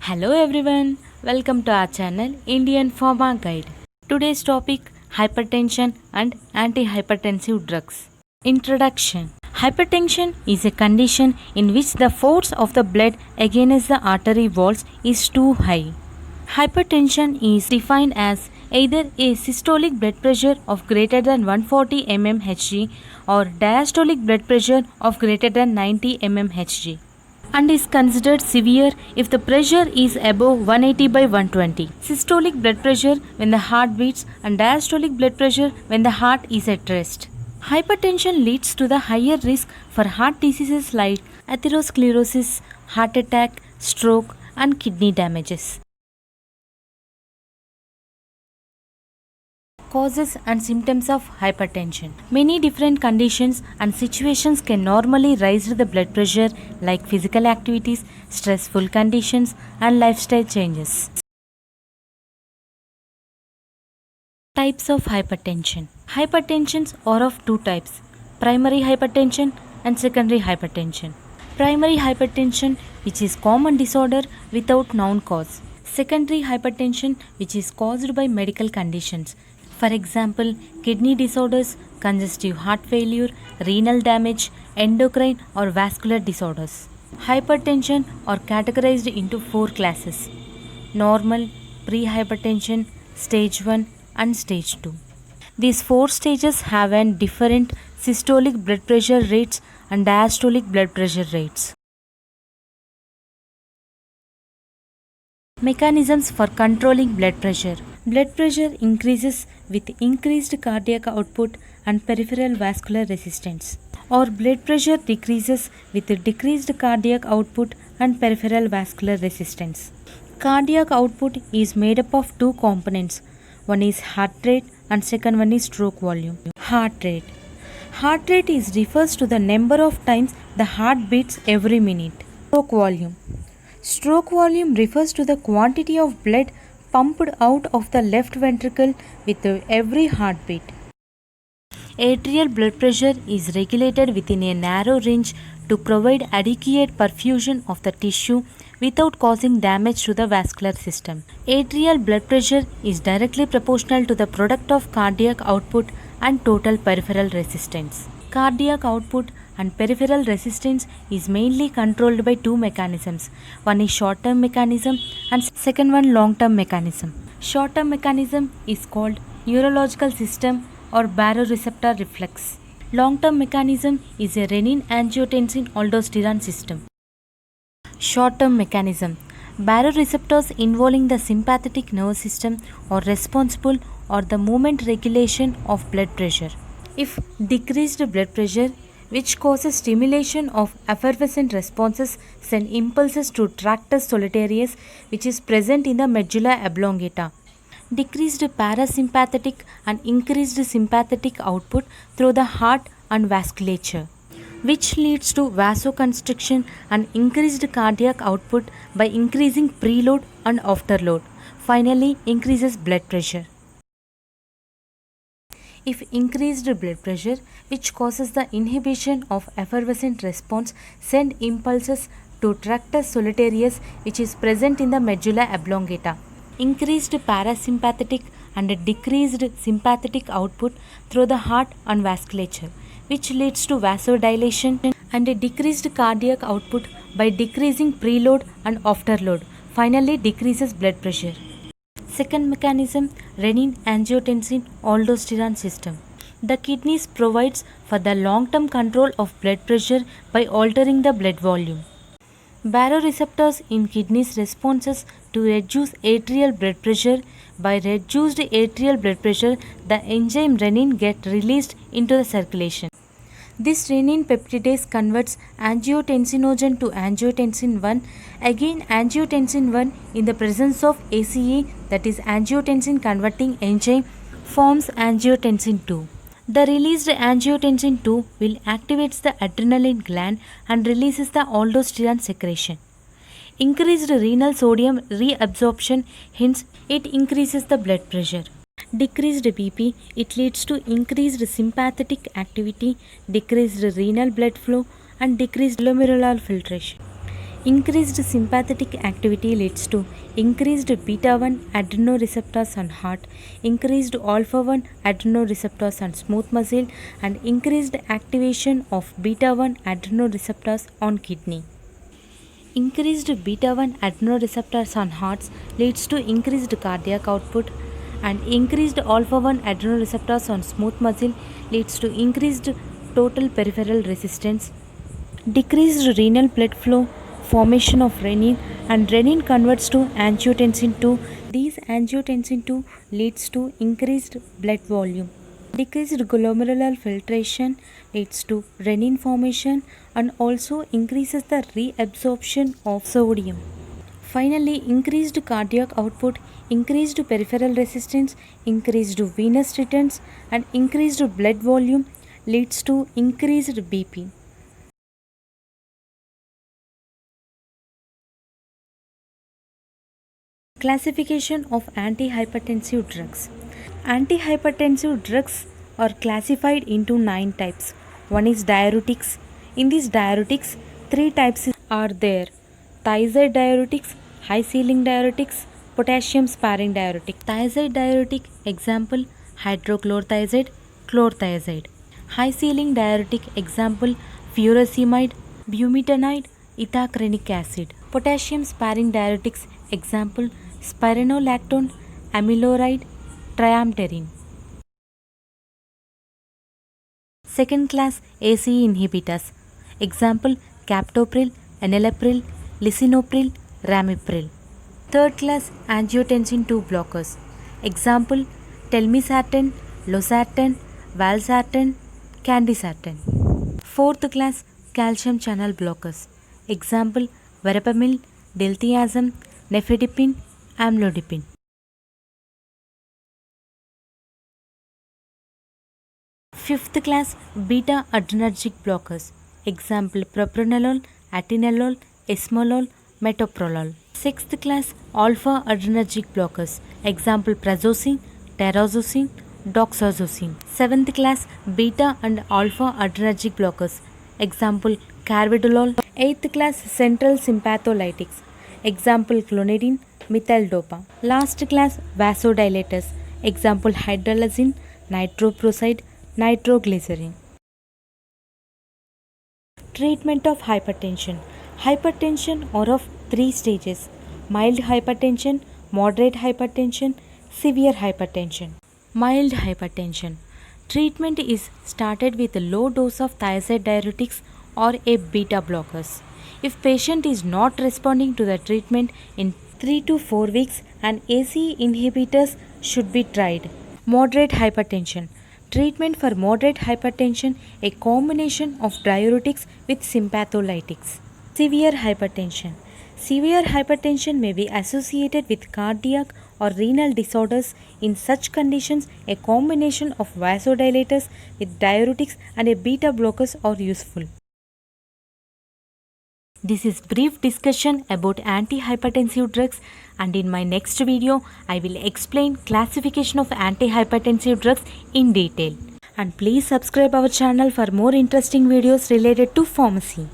Hello everyone, welcome to our channel Indian Pharma Guide. Today's topic hypertension and antihypertensive drugs. Introduction. Hypertension is a condition in which the force of the blood against the artery walls is too high. Hypertension is defined as either a systolic blood pressure of greater than 140 mmHg or diastolic blood pressure of greater than 90 mmHg and is considered severe if the pressure is above 180 by 120. Systolic blood pressure when the heart beats and diastolic blood pressure when the heart is at rest. Hypertension leads to the higher risk for heart diseases like atherosclerosis, heart attack, stroke, and kidney damages. Causes and symptoms of hypertension. Many different conditions and situations can normally raise the blood pressure like physical activities, stressful conditions, and lifestyle changes. Types of hypertension. Hypertensions are of two types: primary hypertension and secondary hypertension. Primary hypertension, which is common disorder without known cause. Secondary hypertension, which is caused by medical conditions. For example, kidney disorders, congestive heart failure, renal damage, endocrine or vascular disorders. Hypertension are categorized into four classes: normal, pre-hypertension, stage 1 and stage 2. These four stages have an different systolic blood pressure rates and diastolic blood pressure rates. Mechanisms for controlling blood pressure. Blood pressure increases with increased cardiac output and peripheral vascular resistance, or blood pressure decreases with decreased cardiac output and peripheral vascular resistance. Cardiac output is made up of two components. One is heart rate and second one is stroke volume. Heart rate. Heart rate is refers to the number of times the heart beats every minute. Stroke volume. Stroke volume refers to the quantity of blood pumped out of the left ventricle with every heartbeat. Atrial blood pressure is regulated within a narrow range to provide adequate perfusion of the tissue without causing damage to the vascular system. Atrial blood pressure is directly proportional to the product of cardiac output and total peripheral resistance. Cardiac output and peripheral resistance is mainly controlled by two mechanisms. One is short-term mechanism and second one long-term mechanism. Short-term mechanism is called neurological system or baroreceptor reflex. Long-term mechanism is a renin-angiotensin-aldosterone system. Short-term mechanism. Baroreceptors involving the sympathetic nervous system are responsible for the movement regulation of blood pressure. If decreased blood pressure, which causes stimulation of effervescent responses, send impulses to tractus solitarius, which is present in the medulla oblongata. Decreased parasympathetic and increased sympathetic output through the heart and vasculature, which leads to vasoconstriction and increased cardiac output by increasing preload and afterload. Finally, increases blood pressure. If increased blood pressure, which causes the inhibition of effervescent response, send impulses to tractus solitarius, which is present in the medulla oblongata. Increased parasympathetic and decreased sympathetic output through the heart and vasculature, which leads to vasodilation and a decreased cardiac output by decreasing preload and afterload. Finally, decreases blood pressure. Second mechanism, renin-angiotensin-aldosterone system. The kidneys provides for the long-term control of blood pressure by altering the blood volume. Baroreceptors in kidneys responses to reduce atrial blood pressure. By reduced atrial blood pressure, the enzyme renin gets released into the circulation. This renin peptidase converts angiotensinogen to angiotensin 1. Again, angiotensin 1 in the presence of ACE, that is angiotensin converting enzyme, forms angiotensin 2. The released angiotensin 2 will activate the adrenaline gland and releases the aldosterone secretion. Increased renal sodium reabsorption, hence it increases the blood pressure. Decreased BP, it leads to increased sympathetic activity, decreased renal blood flow and decreased glomerular filtration. Increased sympathetic activity leads to increased beta 1 adrenoreceptors on heart, increased alpha 1 adrenoreceptors on smooth muscle, and increased activation of beta 1 adrenoreceptors on kidney. Increased beta 1 adrenoreceptors on hearts leads to increased cardiac output, and increased alpha 1 adrenoreceptors on smooth muscle leads to increased total peripheral resistance. Decreased renal blood flow, formation of renin, and renin converts to angiotensin 2. These angiotensin 2 leads to increased blood volume. Decreased glomerular filtration leads to renin formation and also increases the reabsorption of sodium. Finally, increased cardiac output, increased peripheral resistance, increased venous returns, and increased blood volume leads to increased BP. Classification of antihypertensive drugs. Antihypertensive drugs are classified into 9 types. One is diuretics. In these diuretics, 3 types are there: thiazide diuretics, high ceiling diuretics, potassium sparing diuretic. Thiazide diuretic example hydrochlorothiazide, chlorothiazide. High ceiling diuretic example furosemide, bumetanide, ithacrenic acid. Potassium sparing diuretics example spironolactone, amiloride, triamterene. Second class ACE inhibitors example captopril, enalapril, lisinopril, ramipril. Third class angiotensin 2 blockers example telmisartan, losartan, valsartan, candesartan. Fourth class calcium channel blockers example verapamil, diltiazem, nifedipine, amlodipine. Fifth class beta adrenergic blockers example propranolol, atenolol, esmolol, metoprolol. Sixth class alpha adrenergic blockers example prazosin, terazosin, doxazosin. Seventh class beta and alpha adrenergic blockers example carvedilol. Eighth class central sympatholytics example clonidine, methyl-dopa. Last class vasodilators example hydralazine, nitroprusside, nitroglycerin. Treatment of hypertension. Hypertension are of 3 stages: mild hypertension, moderate hypertension, severe hypertension. Mild hypertension. Treatment is started with a low dose of thiazide diuretics or a beta blockers. If patient is not responding to the treatment in 3 to 4 weeks, an ACE inhibitors should be tried. Moderate hypertension. Treatment for moderate hypertension, a combination of diuretics with sympatholytics. Severe hypertension. Severe hypertension may be associated with cardiac or renal disorders. In such conditions, a combination of vasodilators with diuretics and a beta blockers are useful. This is brief discussion about antihypertensive drugs, and in my next video I will explain classification of antihypertensive drugs in detail. And please subscribe our channel for more interesting videos related to pharmacy.